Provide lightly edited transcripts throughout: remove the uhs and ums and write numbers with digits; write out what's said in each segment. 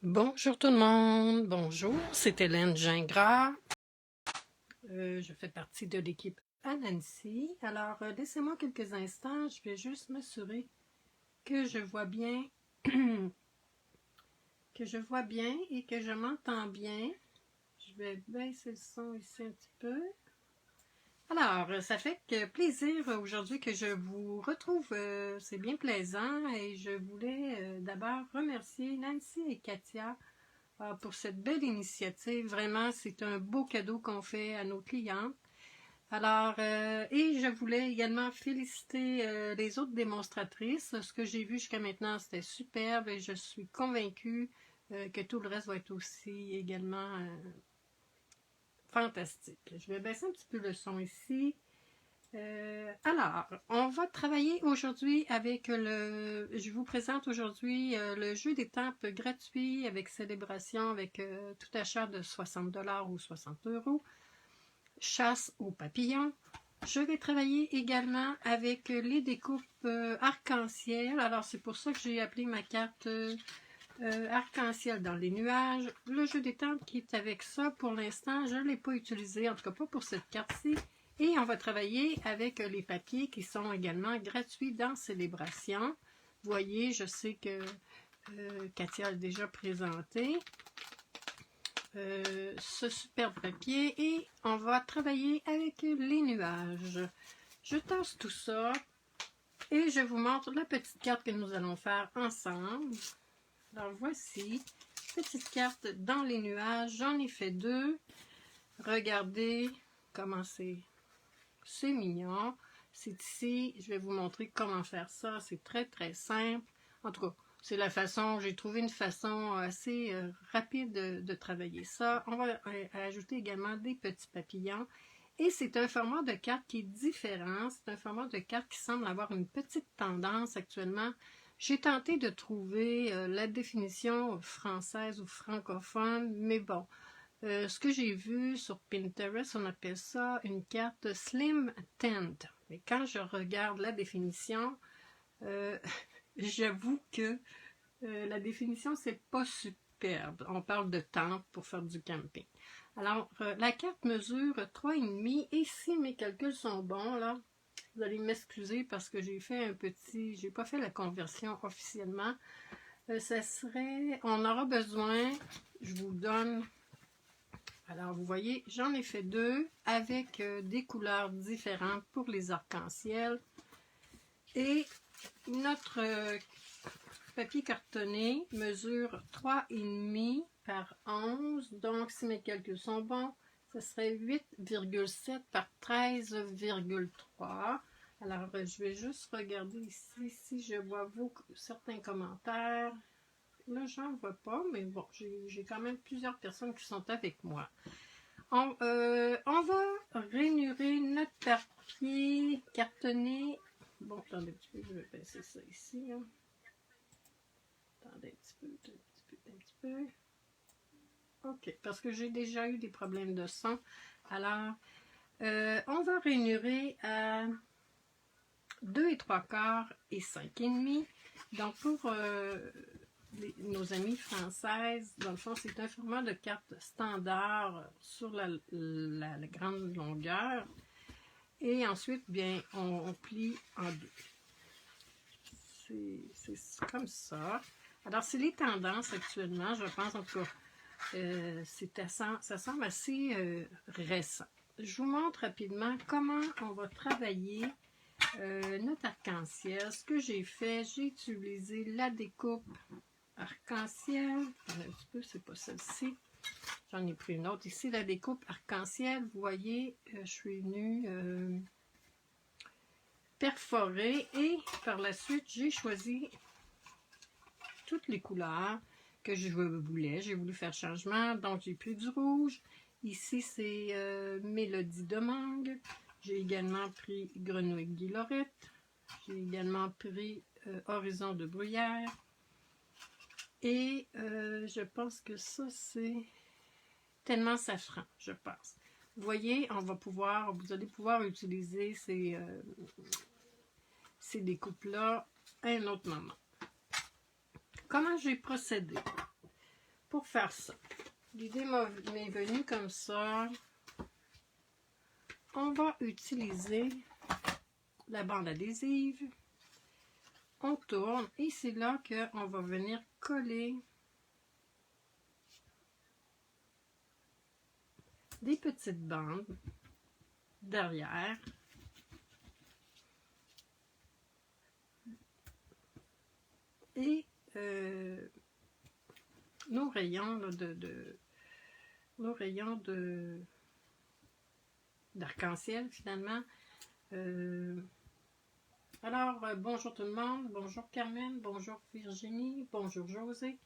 Bonjour tout le monde, bonjour, c'est Hélène Gingras. Je fais partie de l'équipe Anansi. Alors, laissez-moi quelques instants, je vais juste m'assurer que je vois bien, que je vois bien et que je m'entends bien. Je vais baisser le son ici un petit peu. Alors, ça fait plaisir aujourd'hui que je vous retrouve, c'est bien plaisant et je voulais d'abord remercier Nancy et Katia pour cette belle initiative. Vraiment, c'est un beau cadeau qu'on fait à nos clients. Alors, et je voulais également féliciter les autres démonstratrices. Ce que j'ai vu jusqu'à maintenant, c'était superbe et je suis convaincue que tout le reste va être aussi également fantastique. Je vais baisser un petit peu le son ici. Alors, on va travailler aujourd'hui avec je vous présente aujourd'hui le jeu des tempes gratuit avec célébration avec tout achat de 60$ ou 60€, chasse aux papillons. Je vais travailler également avec les découpes arc-en-ciel. Alors, c'est pour ça que j'ai appelé ma carte arc-en-ciel dans les nuages. Le jeu des tempes qui est avec ça, pour l'instant, je ne l'ai pas utilisé, en tout cas pas pour cette carte-ci. Et on va travailler avec les papiers qui sont également gratuits dans Célébration. Vous voyez, je sais que Katia a déjà présenté ce superbe papier et on va travailler avec les nuages. Je tasse tout ça et je vous montre la petite carte que nous allons faire ensemble. Alors voici, petite carte dans les nuages, j'en ai fait deux. Regardez comment c'est mignon. C'est ici, je vais vous montrer comment faire ça, c'est très simple. En tout cas, c'est la façon, j'ai trouvé une façon assez rapide de travailler ça. On va ajouter également des petits papillons. Et c'est un format de carte qui est différent. C'est un format de carte qui semble avoir une petite tendance actuellement. J'ai tenté de trouver la définition française ou francophone, mais bon, ce que j'ai vu sur Pinterest, on appelle ça une carte Slim Tent. Mais quand je regarde la définition, j'avoue que la définition, c'est pas superbe. On parle de tente pour faire du camping. Alors, la carte mesure 3,5 et si mes calculs sont bons, là, vous allez m'excuser parce que j'ai fait un petit, j'ai pas fait la conversion officiellement. Ça serait, on aura besoin, je vous donne, alors vous voyez, j'en ai fait deux avec des couleurs différentes pour les arcs-en-ciel. Et notre papier cartonné mesure 3,5 par 11, donc si mes calculs sont bons, ce serait 8,7 par 13,3. Alors, je vais juste regarder ici si je vois certains commentaires. Là, j'en vois pas, mais bon, j'ai quand même plusieurs personnes qui sont avec moi. On va rainurer notre papier cartonné. Bon, attendez un petit peu, je vais baisser ça ici. Hein. Attendez un petit peu. OK, parce que j'ai déjà eu des problèmes de son. Alors, on va rainurer à 2 et 3/4 et 5,5. Donc, pour nos amies françaises, dans le fond, c'est un format de carte standard sur la grande longueur. Et ensuite, bien, on plie en deux. C'est comme ça. Alors, c'est les tendances actuellement, je pense, en tout cas, ça semble assez récent. Je vous montre rapidement comment on va travailler notre arc-en-ciel. Ce que j'ai fait, j'ai utilisé la découpe arc-en-ciel. Un petit peu, c'est pas celle-ci. J'en ai pris une autre ici, la découpe arc-en-ciel. Vous voyez, je suis venue perforer et par la suite, j'ai choisi toutes les couleurs que je voulais. J'ai voulu faire changement, donc j'ai pris du rouge. Ici, c'est Mélodie de mangue. J'ai également pris Grenouille Guilorette. J'ai également pris Horizon de bruyère. Et je pense que ça, c'est tellement safran, je pense. Vous voyez, vous allez pouvoir utiliser ces découpes-là à un autre moment. Comment j'ai procédé? pour faire ça. L'idée m'est venue comme ça. On va utiliser la bande adhésive. On tourne et c'est là qu'on va venir coller des petites bandes derrière. Et nos rayons là, nos rayons d'arc-en-ciel finalement. Bonjour tout le monde, bonjour Carmen, bonjour Virginie, bonjour José.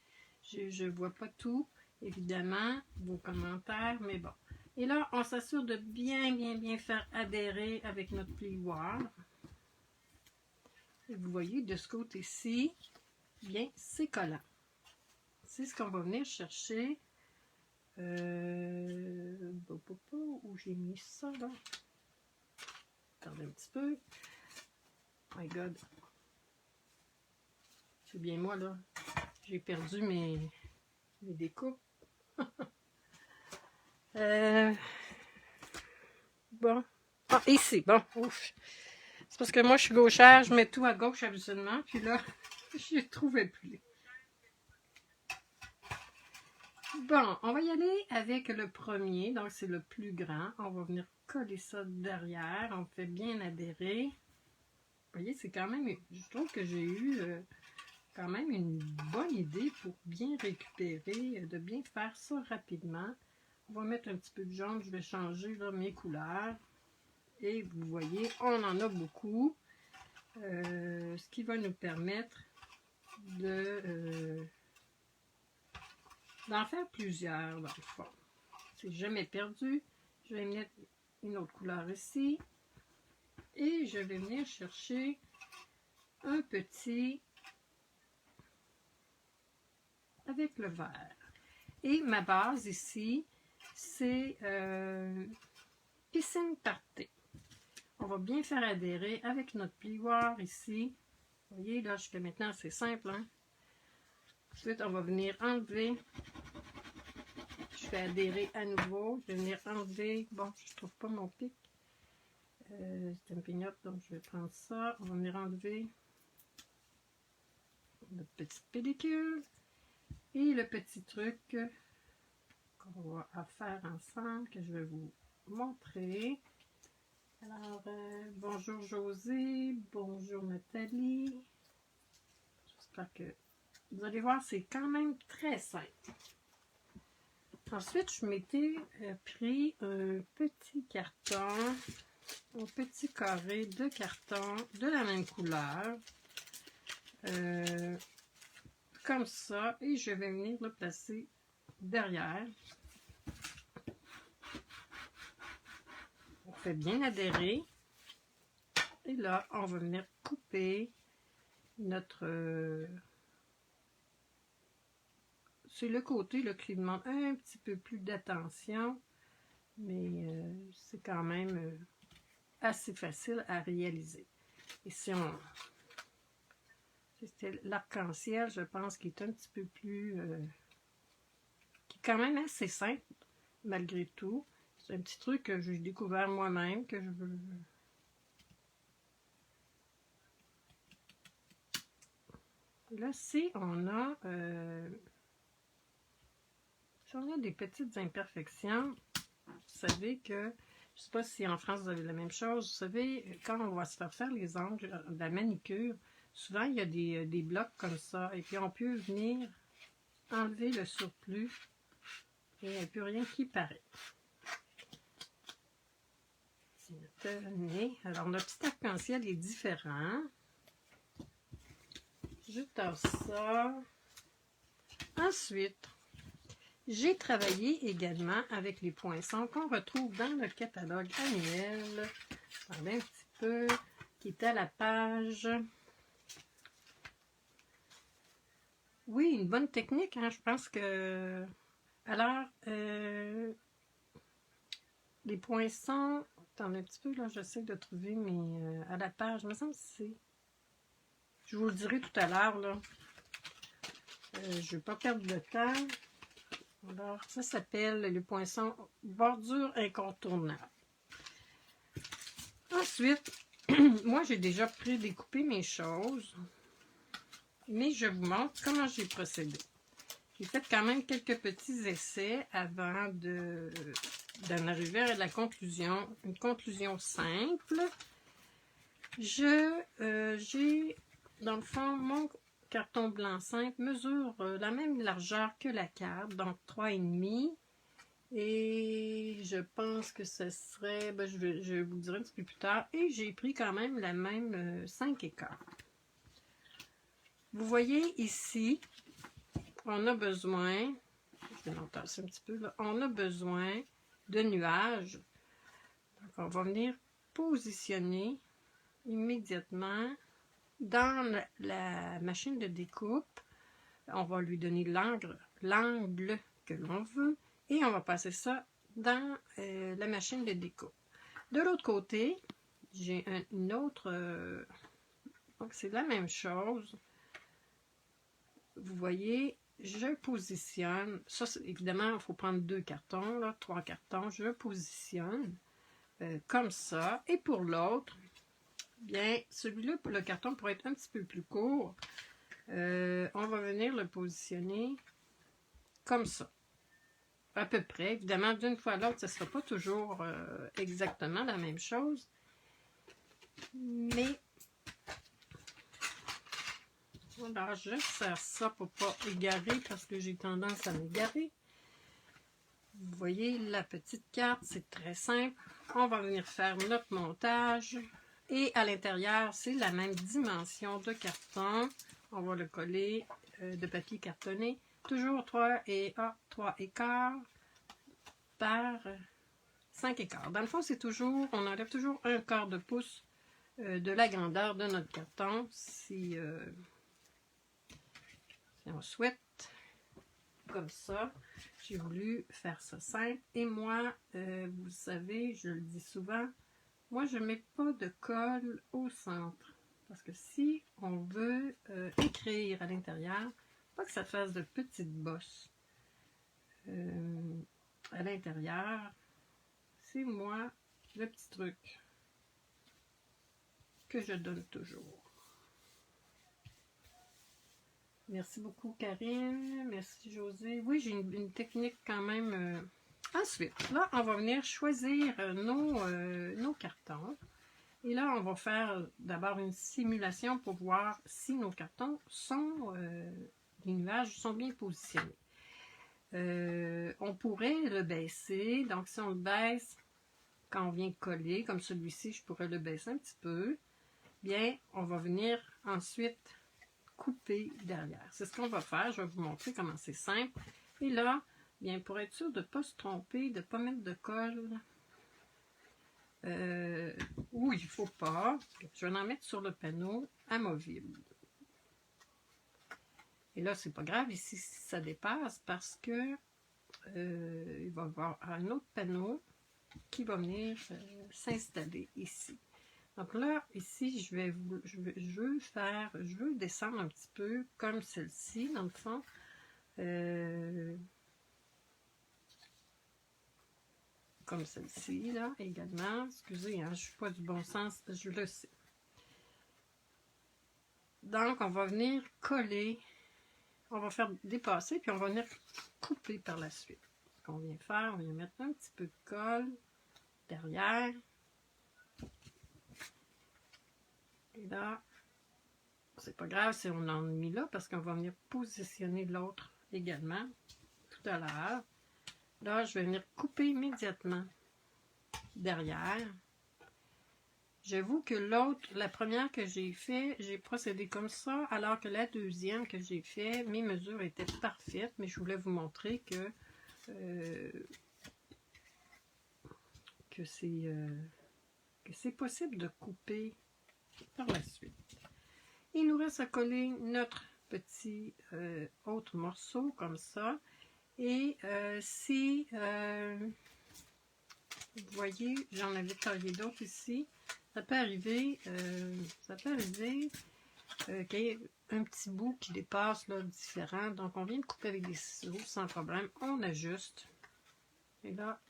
Je vois pas tout, évidemment, vos commentaires, mais bon. Et là, on s'assure de bien faire adhérer avec notre plioir. Et vous voyez, de ce côté-ci, bien, c'est collant. C'est ce qu'on va venir chercher. Où j'ai mis ça, là? Attendez un petit peu. My God. C'est bien moi, là. J'ai perdu mes découpes. Bon. Ah, ici, bon. Ouf. C'est parce que moi, je suis gauchère, je mets tout à gauche absolument. Puis là, je ne trouvais plus. Bon, on va y aller avec le premier. Donc, c'est le plus grand. On va venir coller ça derrière. On fait bien adhérer. Vous voyez, c'est quand même... Je trouve que j'ai eu quand même une bonne idée pour bien récupérer, de bien faire ça rapidement. On va mettre un petit peu de jaune. Je vais changer là, mes couleurs. Et vous voyez, on en a beaucoup. Ce qui va nous permettre d'en faire plusieurs dans le fond. C'est jamais perdu. Je vais mettre une autre couleur ici. Et je vais venir chercher un petit avec le vert. Et ma base ici, c'est piscine party. On va bien faire adhérer avec notre plioir ici. Vous voyez, là, jusqu'à maintenant, c'est simple. Hein? Ensuite, on va venir enlever. Je fais adhérer à nouveau. Je vais venir enlever. Bon, je ne trouve pas mon pic. C'est une pignotte, donc je vais prendre ça. On va venir enlever notre petite pellicule. Et le petit truc qu'on va faire ensemble, que je vais vous montrer. Alors, bonjour José, bonjour Nathalie. J'espère que vous allez voir, c'est quand même très simple. Ensuite, je m'étais pris un petit carton, un petit carré de carton de la même couleur. Comme ça, et je vais venir le placer derrière. On fait bien adhérer. Et là, on va venir couper notre... c'est le côté là, qui demande un petit peu plus d'attention, mais c'est quand même assez facile à réaliser. Et si on... C'était l'arc-en-ciel, je pense, qui est un petit peu plus... qui est quand même assez simple, malgré tout. C'est un petit truc que j'ai découvert moi-même, que je veux... Là, si on a des petites imperfections, vous savez que, je ne sais pas si en France vous avez la même chose, vous savez, quand on va se faire les ongles, de la manicure, souvent il y a des blocs comme ça, et puis on peut venir enlever le surplus, et il n'y a plus rien qui paraît. C'est notre nez. Alors notre petit arc-en-ciel est différent. Je tasse ça. Ensuite, j'ai travaillé également avec les poinçons qu'on retrouve dans le catalogue annuel. Attendez un petit peu, qui est à la page. Oui, une bonne technique, hein, je pense que... Alors, les poinçons... Attendez un petit peu, là, j'essaie de trouver mes... à la page, il me semble que c'est... Je vous le dirai tout à l'heure, là. Je ne vais pas perdre de temps. Alors, ça s'appelle le poinçon bordure incontournable. Ensuite, moi, j'ai déjà prédécoupé mes choses, mais je vous montre comment j'ai procédé. J'ai fait quand même quelques petits essais avant d'en arriver à la conclusion, une conclusion simple. J'ai, dans le fond, mon carton blanc simple mesure la même largeur que la carte, donc 3,5. Et je pense que ce serait, ben, je vous dirai un petit peu plus tard, et j'ai pris quand même la même 5,25. Vous voyez ici, on a besoin, je vais l'entasser un petit peu là, on a besoin de nuages. Donc on va venir positionner immédiatement dans la machine de découpe. On va lui donner l'angle que l'on veut et on va passer ça dans la machine de découpe. De l'autre côté, j'ai une autre, donc c'est la même chose. Vous voyez, je positionne, ça évidemment il faut prendre 2 cartons, là, 3 cartons, je positionne comme ça. Et pour l'autre, bien celui-là, le carton pourrait être un petit peu plus court. On va venir le positionner comme ça. À peu près. Évidemment, d'une fois à l'autre, ce ne sera pas toujours exactement la même chose. Mais, alors, je sers ça pour ne pas égarer parce que j'ai tendance à m'égarer. Vous voyez, la petite carte, c'est très simple. On va venir faire notre montage. Et à l'intérieur, c'est la même dimension de carton. On va le coller de papier cartonné. Toujours 3,25 par 5,25. Dans le fond, c'est toujours, on enlève toujours 1/4 de pouce de la grandeur de notre carton si on souhaite. Comme ça, j'ai voulu faire ça simple. Et moi, vous savez, je le dis souvent, moi je ne mets pas de colle au centre. Parce que si on veut écrire à l'intérieur, pas que ça fasse de petites bosses à l'intérieur, c'est moi le petit truc que je donne toujours. Merci beaucoup Karine, merci José. Oui, j'ai une technique quand même. Ensuite, là, on va venir choisir nos cartons. Et là, on va faire d'abord une simulation pour voir si nos cartons sont, les nuages sont bien positionnés. On pourrait le baisser, donc si on le baisse, quand on vient coller, comme celui-ci, je pourrais le baisser un petit peu. Bien, on va venir ensuite couper derrière. C'est ce qu'on va faire. Je vais vous montrer comment c'est simple. Et là, bien, pour être sûr de ne pas se tromper, de ne pas mettre de colle où il ne faut pas, je vais en mettre sur le panneau amovible. Et là, c'est pas grave ici si ça dépasse parce que il va y avoir un autre panneau qui va venir s'installer ici. Donc là, ici, je veux descendre un petit peu comme celle-ci, dans le fond. Comme celle-ci, là, également. Excusez, hein, je ne suis pas du bon sens, je le sais. Donc, on va venir coller, on va faire dépasser, puis on va venir couper par la suite. Ce qu'on vient faire, on vient mettre un petit peu de colle derrière. Et là, c'est pas grave si on en a mis là, parce qu'on va venir positionner l'autre également, tout à l'heure. Là, je vais venir couper immédiatement derrière. J'avoue que l'autre, la première que j'ai fait, j'ai procédé comme ça, alors que la deuxième que j'ai fait, mes mesures étaient parfaites, mais je voulais vous montrer que c'est possible de couper par la suite. Il nous reste à coller notre petit autre morceau comme ça. Et si vous voyez, j'en avais taillé d'autres ici, ça peut arriver qu'il y ait un petit bout qui dépasse là, différent. Donc, on vient de couper avec des ciseaux sans problème. On ajuste. Et là,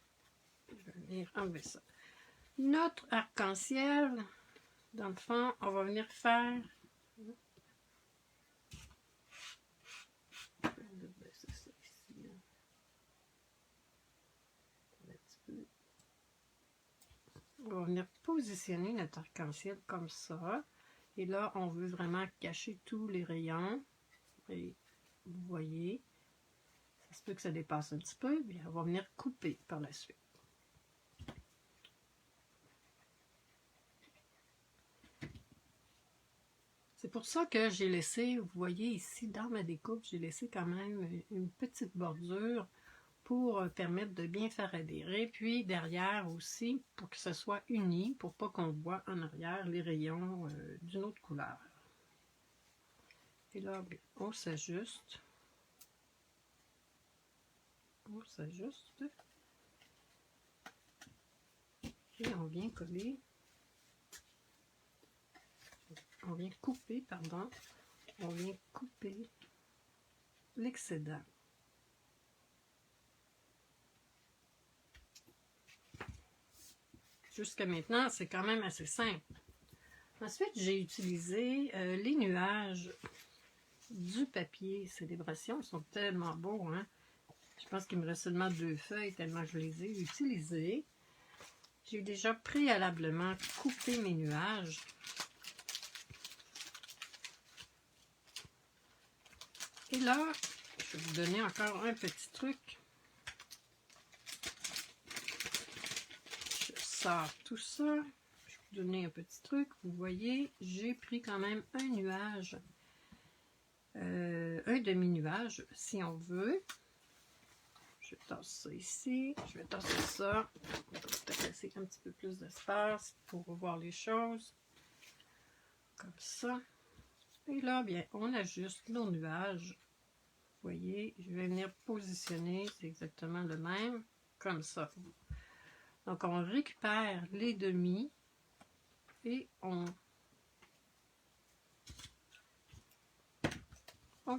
je vais venir enlever ça. Notre arc-en-ciel, dans le fond, on va venir faire... On va venir positionner notre arc-en-ciel comme ça. Et là, on veut vraiment cacher tous les rayons. Et vous voyez, ça se peut que ça dépasse un petit peu, mais on va venir couper par la suite. C'est pour ça que j'ai laissé, vous voyez ici dans ma découpe, j'ai laissé quand même une petite bordure pour permettre de bien faire adhérer. Puis derrière aussi, pour que ce soit uni, pour pas qu'on voit en arrière les rayons d'une autre couleur. Et là, on s'ajuste. On s'ajuste. Et on vient coller. On vient couper, pardon. On vient couper l'excédent. Jusqu'à maintenant, c'est quand même assez simple. Ensuite, j'ai utilisé les nuages du papier Célébration. Ils sont tellement beaux, hein? Je pense qu'il me reste seulement 2 feuilles tellement je les ai utilisées. J'ai déjà préalablement coupé mes nuages. Et là, je vais vous donner encore un petit truc. Je sors tout ça. Je vais vous donner un petit truc. Vous voyez, j'ai pris quand même un nuage. Un demi-nuage, si on veut. Je tasse ça ici. Je vais tasser ça. On va peut-être laisser un petit peu plus d'espace pour voir les choses. Comme ça. Et là, bien, on ajuste nos nuages. Vous voyez, je vais venir positionner, c'est exactement le même, comme ça. Donc, on récupère les demi et on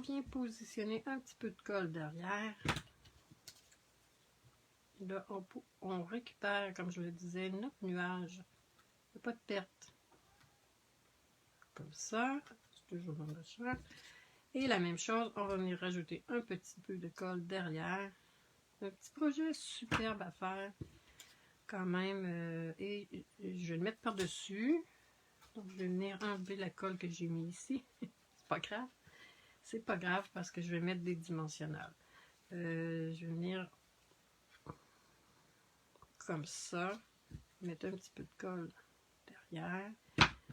vient positionner un petit peu de colle derrière. Et là, on récupère, comme je le disais, notre nuage. Il n'y a pas de perte. Comme ça, c'est toujours dans le champ. Et la même chose, on va venir rajouter un petit peu de colle derrière. Un petit projet superbe à faire quand même. Et je vais le mettre par-dessus. Donc je vais venir enlever la colle que j'ai mis ici. C'est pas grave. C'est pas grave parce que je vais mettre des dimensionnels. Je vais venir comme ça. Mettre un petit peu de colle derrière.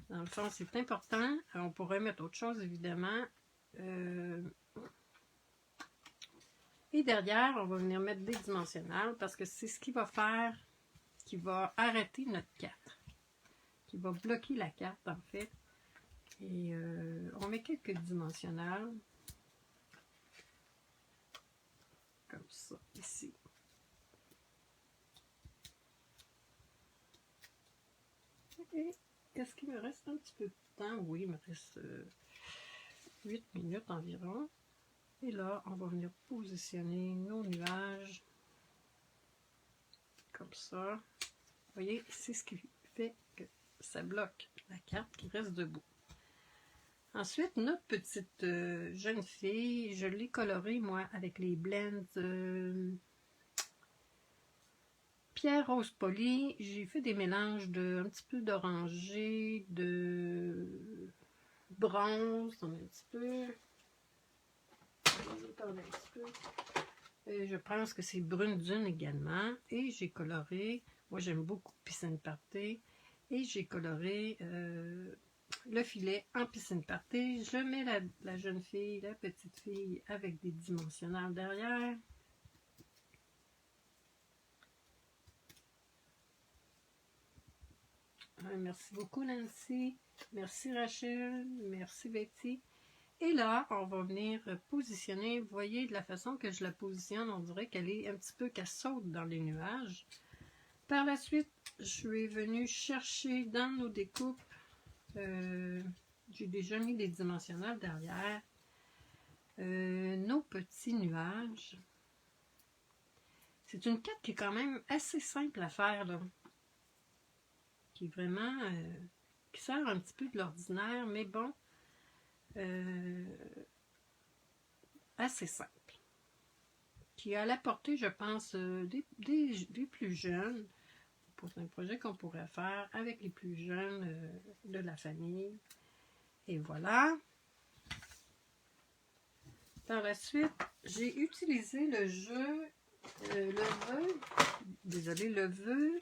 Dans le fond, c'est important. On pourrait mettre autre chose évidemment. Et derrière, on va venir mettre des dimensionnels parce que c'est ce qui va faire, qui va arrêter notre carte, qui va bloquer la carte en fait. Et on met quelques dimensionnels, comme ça, ici. Et est-ce qu'il me reste un petit peu de temps? Oui, il me reste 8 minutes environ. Et là, on va venir positionner nos nuages comme ça. Vous voyez, c'est ce qui fait que ça bloque la carte qui reste debout. Ensuite, notre petite jeune fille, je l'ai colorée, moi, avec les blends Pierre Rose Poli. J'ai fait des mélanges de un petit peu d'orangé, de bronze, un petit peu. Et je pense que c'est brune dune également. Et j'ai coloré, moi j'aime beaucoup Piscine Party. Et j'ai coloré le filet en Piscine Party. Je mets la jeune fille, la petite fille avec des dimensionnels derrière. Merci beaucoup Nancy. Merci Rachel. Merci Betty. Et là, on va venir positionner, vous voyez, de la façon que je la positionne, on dirait qu'elle est un petit peu, qu'elle saute dans les nuages. Par la suite, je suis venue chercher dans nos découpes J'ai déjà mis des dimensionnels derrière. Nos petits nuages. C'est une carte qui est quand même assez simple à faire, là. Qui est vraiment... qui sort un petit peu de l'ordinaire, mais bon, assez simple. Qui a à la portée, je pense, des plus jeunes. C'est un projet qu'on pourrait faire avec les plus jeunes de la famille. Et voilà. Par la suite, j'ai utilisé le jeu, le vœu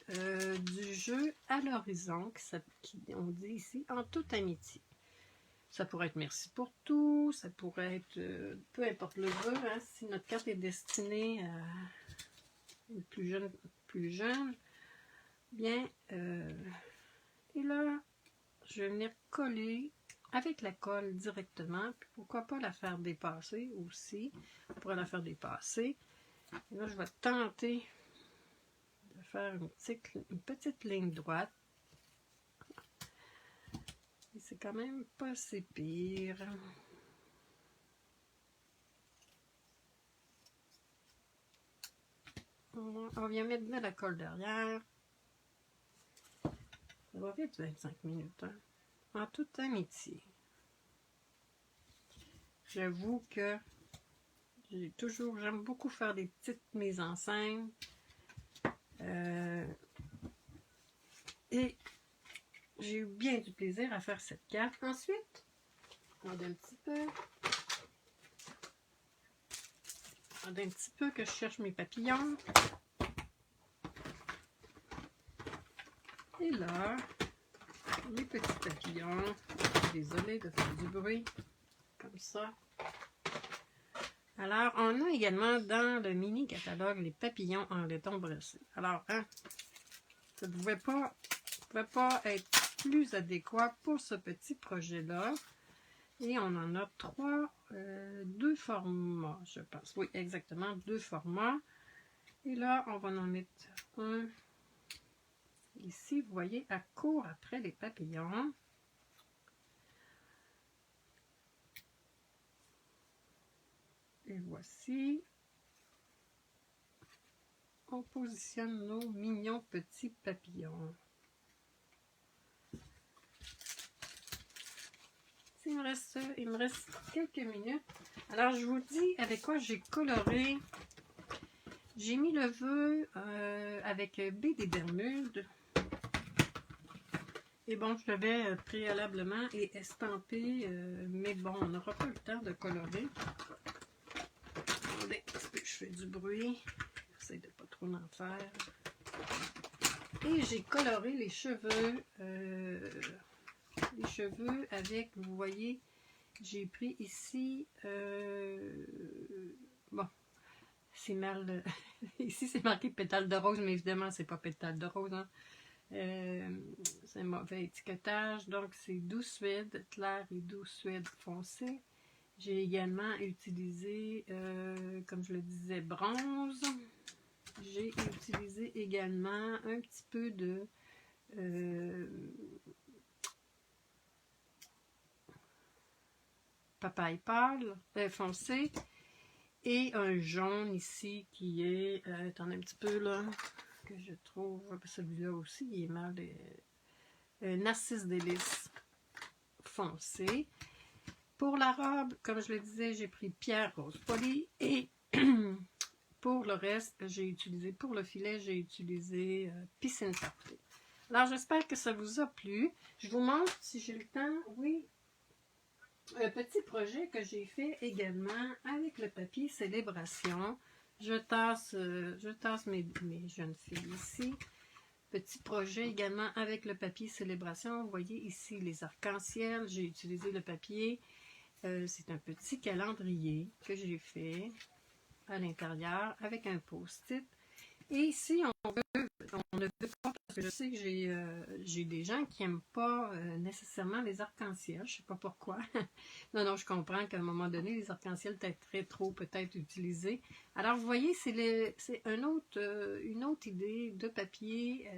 du jeu à l'horizon, qui on dit ici, en toute amitié. Ça pourrait être merci pour tout, ça pourrait être peu importe le vœu, hein, si notre carte est destinée à une plus jeune, bien, et là, je vais venir coller avec la colle directement, puis pourquoi pas la faire dépasser aussi, on pourrait la faire dépasser. Et là, je vais tenter de faire une petite ligne droite. Et c'est quand même pas si pire. On vient mettre de la colle derrière. Ça va vite 25 minutes, hein? En toute amitié. J'avoue que j'aime beaucoup faire des petites mises en scène. Et j'ai eu bien du plaisir à faire cette carte. Ensuite, on regarde un petit peu que je cherche mes papillons. Et là, les petits papillons. Désolée de faire du bruit. Comme ça. Alors, on a également dans le mini catalogue les papillons en laiton brassé. Alors, hein, ça ne pouvait pas être plus adéquat pour ce petit projet-là. Et on en a deux formats, je pense. Oui, exactement, 2 formats. Et là, on va en mettre un ici, vous voyez, à court après les papillons. Et voici. On positionne nos mignons petits papillons. Il me reste quelques minutes. Alors, je vous dis avec quoi j'ai coloré. J'ai mis le vœu avec B des Bermudes. Et bon, je l'avais préalablement et estampé, mais bon, on n'aura pas le temps de colorer. Attendez, je fais du bruit. J'essaie de pas trop en faire. Et j'ai coloré les cheveux. Avec, vous voyez, j'ai pris ici, bon, c'est mal, ici c'est marqué pétale de rose, mais évidemment c'est pas pétale de rose, hein. C'est un mauvais étiquetage, donc c'est doux suède clair et doux suède foncé. J'ai également utilisé, comme je le disais, bronze. J'ai utilisé également un petit peu de papaye pâle, foncé, et un jaune ici qui est, attendez un petit peu là, que je trouve, celui-là aussi il est mal, Narcisse délice foncé. Pour la robe, comme je le disais, j'ai pris pierre rose polie, et pour le reste, pour le filet, j'ai utilisé piscine parfait. Alors j'espère que ça vous a plu. Je vous montre, si j'ai le temps, oui, un petit projet que j'ai fait également avec le papier Célébration. Je tasse mes jeunes filles ici. Petit projet également avec le papier Célébration. Vous voyez ici les arcs-en-ciel. J'ai utilisé le papier. C'est un petit calendrier que j'ai fait à l'intérieur avec un post-it. Et ici, on ne veut pas, parce que je sais que j'ai des gens qui n'aiment pas nécessairement les arcs-en-ciel. Je ne sais pas pourquoi. Non, je comprends qu'à un moment donné, les arcs-en-ciel très trop peut-être utilisés. Alors, vous voyez, c'est une autre idée de papier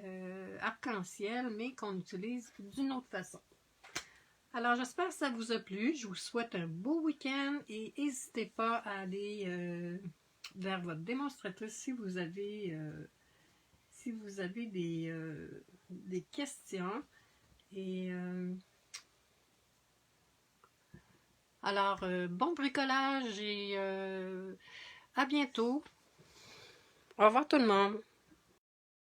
arc-en-ciel, mais qu'on utilise d'une autre façon. Alors, j'espère que ça vous a plu. Je vous souhaite un beau week-end et n'hésitez pas à aller vers votre démonstratrice si vous avez des questions. Et alors, bon bricolage et à bientôt. Au revoir tout le monde.